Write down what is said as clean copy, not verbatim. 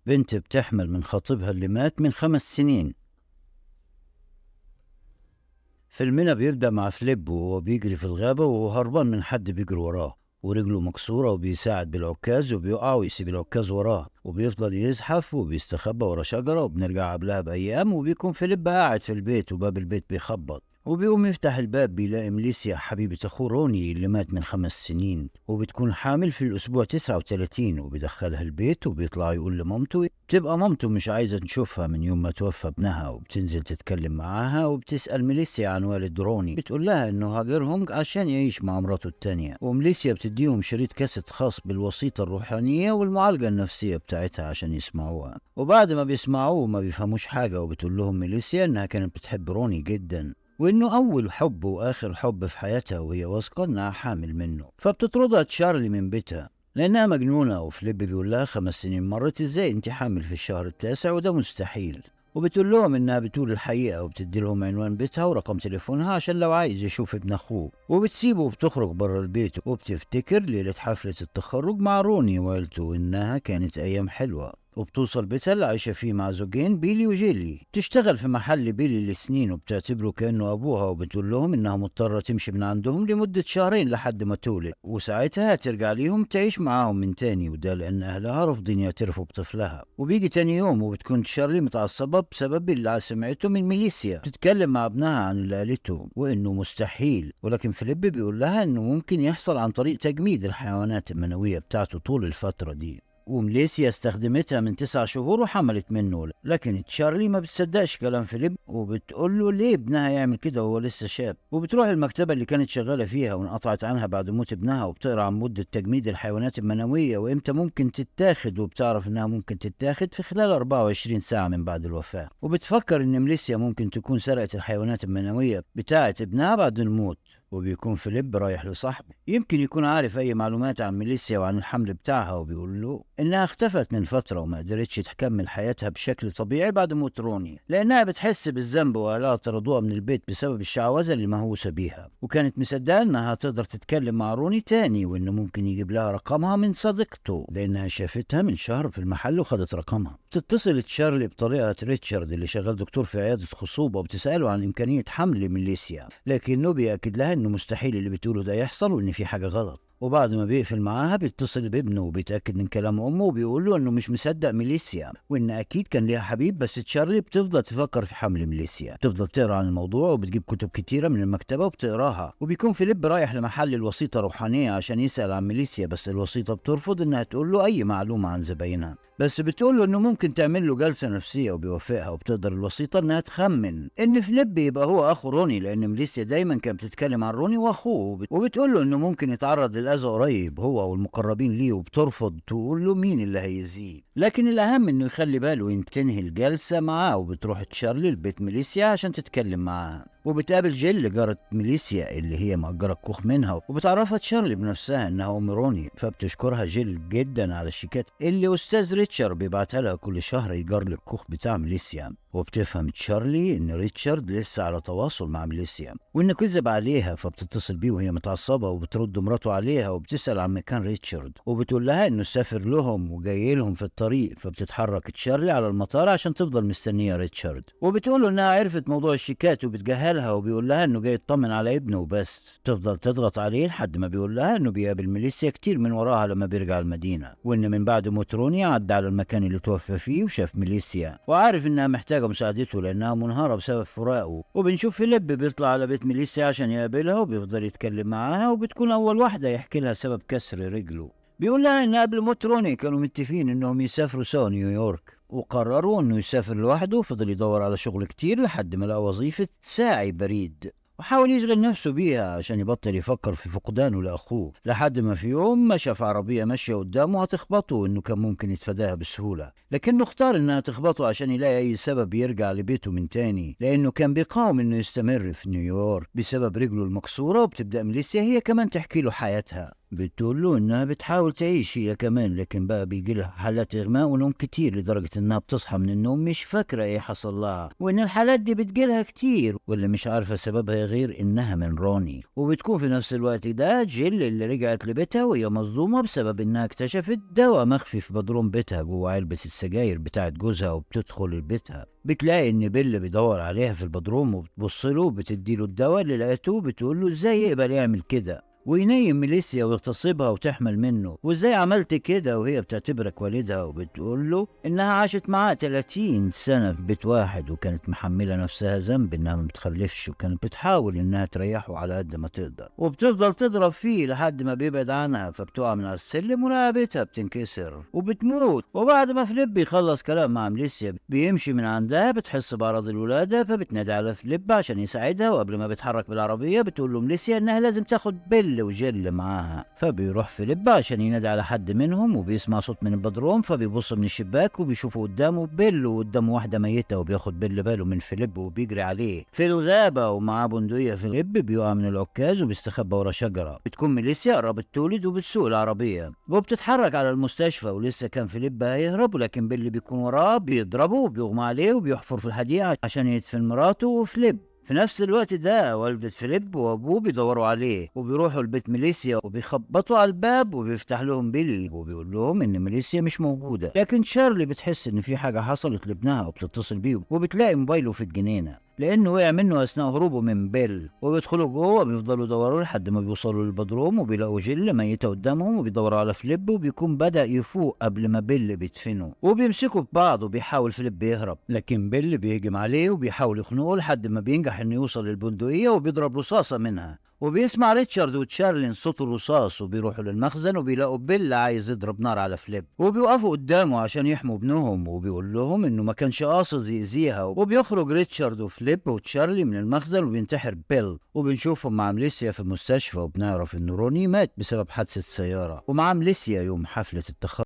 بنت بتحمل من خطيبها اللي مات من 5 سنين. فيلمنا بيبدأ مع فليب وهو بيجري في الغابة وهو هربان من حد بيجري وراه، ورجله مكسورة وبيساعد بالعكاز وبيقع ويسيب العكاز وراه وبيفضل يزحف وبيستخبى ورا شجرة. وبنرجع قبلها بأيام وبيكون فيليب قاعد في البيت وباب البيت بيخبط، وبيقوم يفتح الباب بيلاقي ميليسيا حبيبة أخوه روني اللي مات من 5 سنين، وبتكون حامل في الأسبوع 39. وبيدخلها البيت وبيطلع يقول لمامته. بتبقى مامته مش عايزة نشوفها من يوم ما توفى ابنها، وبتنزل تتكلم معاها وبتسأل ميليسيا عن والد روني. بتقول لها إنه هاجرهم عشان يعيش مع مراته التانية، وميليسيا بتديهم شريط كاسيت خاص بالوسيطة الروحانية والمعالجة النفسية بتاعتها عشان يسمعوها. وبعد ما بيسمعوه ما بيفهموش حاجة، وبتقول لهم ميليسيا إنها كانت بتحب روني جدا، وإنه أول حب وآخر حب في حياتها، وهي واثقة إنها حامل منه. فبتطردها تشارلي من بيتها لأنها مجنونة. وفليب بيقول لها 5 سنين مرت إزاي أنت حامل في الشهر التاسع، وده مستحيل. وبتقول لهم إنها بتقول الحقيقة، وبتدي لهم عنوان بيتها ورقم تليفونها عشان لو عايز يشوف ابن أخوه. وبتسيبه وبتخرج بره البيت، وبتفتكر ليلة حفلة التخرج مع روني وعيلته إنها كانت أيام حلوة. وبتوصل بيتها اللي عايشة فيه مع زوجين بيلي وجيلي. تشتغل في محل بيلي لسنين وبتعتبره كأنه أبوها، وبتقول لهم إنها مضطرة تمشي من عندهم لمدة 2 شهر لحد ما تولد، وساعتها هترجع ليهم تعيش معاهم من تاني، وده لأن أهلها رافضين يعترفوا بطفلها. وبيجي تاني يوم وبتكون تشارلي متعصبة بسبب اللي سمعته من ميليسيا بتتكلم مع ابنها عن اللي قالته وإنه مستحيل. ولكن فيليب بيقول لها إنه ممكن يحصل عن طريق تجميد الحيوانات المنوية بتاعته طول الفترة دي. وميليسيا استخدمتها من 9 شهور وحملت منه، لكن تشارلي ما بتصدقش كلام فيليب، وبتقول له ليه ابنها يعمل كده وهو لسه شاب. وبتروح المكتبة اللي كانت شغالة فيها وانقطعت عنها بعد موت ابنها، وبتقرا عن مدة تجميد الحيوانات المنوية وامتى ممكن تتاخد، وبتعرف انها ممكن تتاخد في خلال 24 ساعة من بعد الوفاة. وبتفكر ان ميليسيا ممكن تكون سرقت الحيوانات المنوية بتاعة ابنها بعد الموت. وبيكون فيليب رايح لصاحبه يمكن يكون عارف اي معلومات عن ميليسيا وعن الحمل بتاعها، وبيقول له انها اختفت من فتره وما قدرتش تكمل حياتها بشكل طبيعي بعد موت روني، لانها بتحس بالذنب واهلها طردوها من البيت بسبب الشعوذه اللي مهووسه بيها. وكانت مصدقه انها تقدر تتكلم مع روني تاني، وانه ممكن يجيب لها رقمها من صديقته لانها شافتها من شهر في المحل وخدت رقمها. بتتصل تشارلي بطريقه ريتشارد اللي شغال دكتور في عياده خصوبه، وبتساله عن امكانيه حمل ميليسيا، لكنه بيأكد لها انه مستحيل اللي بتقوله ده يحصل وان في حاجه غلط. وبعد ما بيقفل معاها بيتصل بابنه وبيتاكد من كلام امه، وبيقول له انه مش مصدق ميليسيا وان اكيد كان ليها حبيب. بس تشارلي بتفضل تفكر في حمل ميليسيا، بتفضل تقرا عن الموضوع وبتجيب كتب كتيره من المكتبه وبتقراها. وبيكون فيليب رايح لمحل الوسيطه روحانيه عشان يسال عن ميليسيا، بس الوسيطه بترفض انها تقول له اي معلومه عن زباينها، بس بتقول له انه ممكن تعمل له جلسه نفسيه وبيوافقها. وبتقدر الوسيطه انها تخمن ان فليب يبقى هو اخو روني، لان ميليسيا دايما كانت بتتكلم عن روني واخوه، وبتقول له انه ممكن يتعرض للاذى قريب هو والمقربين ليه، وبترفض تقول له مين اللي هيأذيه. لكن الاهم انه يخلي باله تنهي الجلسه معاه. وبتروح تشارلي لبيت ميليسيا عشان تتكلم معاها، وبتقابل جيل جارة ميليسيا اللي هي مأجرة الكوخ منها، وبتعرفها تشارلي بنفسها انها ام روني. فبتشكرها جيل جدا على الشيكات اللي استاذ ريتشارد بيبعتها لها كل شهر يجار للكوخ بتاع ميليسيا. وبتفهم تشارلي ان ريتشارد لسه على تواصل مع ميليسيا وانه كذب عليها، فبتتصل بيه وهي متعصبه وبترد مراته عليها وبتسال عن مكان ريتشارد، وبتقول لها انه سافر لهم وجاي لهم في الطريق. فبتتحرك تشارلي على المطار عشان تفضل مستنيه ريتشارد، وبتقول له انها عرفت موضوع الشيكات وبتجهلها، وبيقول لها انه جاي يطمن على ابنه وبس. تفضل تضغط عليه لحد ما بيقول لها انه بيقابل ميليسيا كتير من وراها لما بيرجع المدينه، وان من بعد موت روني عدى على المكان اللي توفى فيه وشاف ميليسيا وعارف انها محتاجه مساعدته لانها منهاره بسبب فراقه. وبنشوف فيليب بيطلع على بيت ميليسيا عشان يقابلها وبيفضل يتكلم معاها، وبتكون اول واحده يحكي لها سبب كسر رجله. بيقول لها ان قبل موت روني كانوا متفقين انهم يسافروا سوا نيويورك، وقرروا انه يسافر لوحده. وفضل يدور على شغل كتير لحد ما لقى وظيفه ساعي بريد، وحاول يشغل نفسه بيها عشان يبطل يفكر في فقدانه لأخوه، لحد ما في يوم ما شاف عربية ماشية قدامه هتخبطه، وإنه كان ممكن يتفاداها بسهولة، لكنه اختار إنها تخبطه عشان يلاقي أي سبب يرجع لبيته من تاني، لأنه كان بيقاوم إنه يستمر في نيويورك بسبب رجله المكسورة. وبتبدأ ميليسيا هي كمان تحكي له حياتها، بتقول له إنها بتحاول تعيش هي كمان، لكن بقى بيجيلها حالات إغماء ونوم كتير لدرجة إنها بتصحى من النوم مش فاكرة إيه حصل لها، وإن الحالات دي بتجيلها كتير واللي مش عارفة سببها غير إنها من روني. وبتكون في نفس الوقت ده جيل اللي رجعت لبيتها وهي مصدومة بسبب إنها اكتشفت دواء مخفي في بدروم بيتها جوه علبة السجاير بتاعت جوزها، وبتدخل بيتها بتلاقي إن بيل بيدور عليها في البدروم، وبتبصله وبتديله الدواء اللي لقيته، بتقول له إزاي يقبل يعمل كده وينيم ميليسيا ويغتصبها وتحمل منه، وازاي عملت كده وهي بتعتبرك والدها. وبتقول له انها عاشت معاه 30 سنة في بيت واحد، وكانت محملة نفسها ذنب انها ما بتخلفش، وكانت بتحاول انها تريحه على قد ما تقدر، وبتفضل تضرب فيه لحد ما بيبعد عنها، فبتقع من على السلم ورقبتها بتنكسر وبتموت. وبعد ما فليب يخلص كلام مع ميليسيا بيمشي من عندها، بتحس بأعراض الولادة، فبتنادي على فليب عشان يساعدها. وقبل ما بيتحرك بالعربية بتقول له ميليسيا انها لازم تاخد بيل وجيل معاها، فبيروح فيليب عشان ينادي على حد منهم، وبيسمع صوت من البدروم، فبيبص من الشباك وبيشوفه قدامه بيل وقدامه واحدة ميتة، وبياخد بيل باله من فيليب وبيجري عليه في الغابة ومعاه بندقية. فيليب بيقع من العكاز وبيستخبى ورا شجرة. بتكون ميليسيا قربت تولد وبتسوق العربية وبتتحرك على المستشفى، ولسه كان فيليب هيهرب، ولكن بيل بيكون وراه بيضربه وبيغمى عليه وبيحفر في الحديقة عشان يدفن مراته وفليب. في نفس الوقت ده والدة فيليب وابوه بيدوروا عليه وبيروحوا لبيت ميليسيا وبيخبطوا على الباب، وبيفتح لهم بيلي وبيقول لهم ان ميليسيا مش موجودة. لكن شارلي بتحس ان في حاجة حصلت لابنها وبتتصل بيه، وبتلاقي موبايله في الجنينة لانه وقع منه اثناء هروبه من بيل. وبيدخلوا جوه بيفضلوا يدوروا لحد ما بيوصلوا للبدروم، وبيلاقوا جيل ميته قدامهم، وبيدوروا على فليب وبيكون بدأ يفوق قبل ما بيل بيدفنه، وبيمسكوا في بعض وبيحاول فليب يهرب، لكن بيل بيهجم عليه وبيحاول يخنقه لحد ما بينجح انه يوصل للبندقية وبيضرب رصاصة منها. وبيسمع ريتشارد وتشارلين صوت الرصاص، وبيروحوا للمخزن وبيلاقوا بيل عايز يضرب نار على فليب، وبيوقفوا قدامه عشان يحموا ابنهم، وبيقول لهم انه ما كانش قاصد يأذيها. وبيخرج ريتشارد وفليب وتشارلي من المخزن وبينتحر بيل، وبنشوفهم مع ميليسيا في المستشفى، وبنعرف ان روني مات بسبب حادثة سيارة، ومع ميليسيا يوم حفلة التخرج.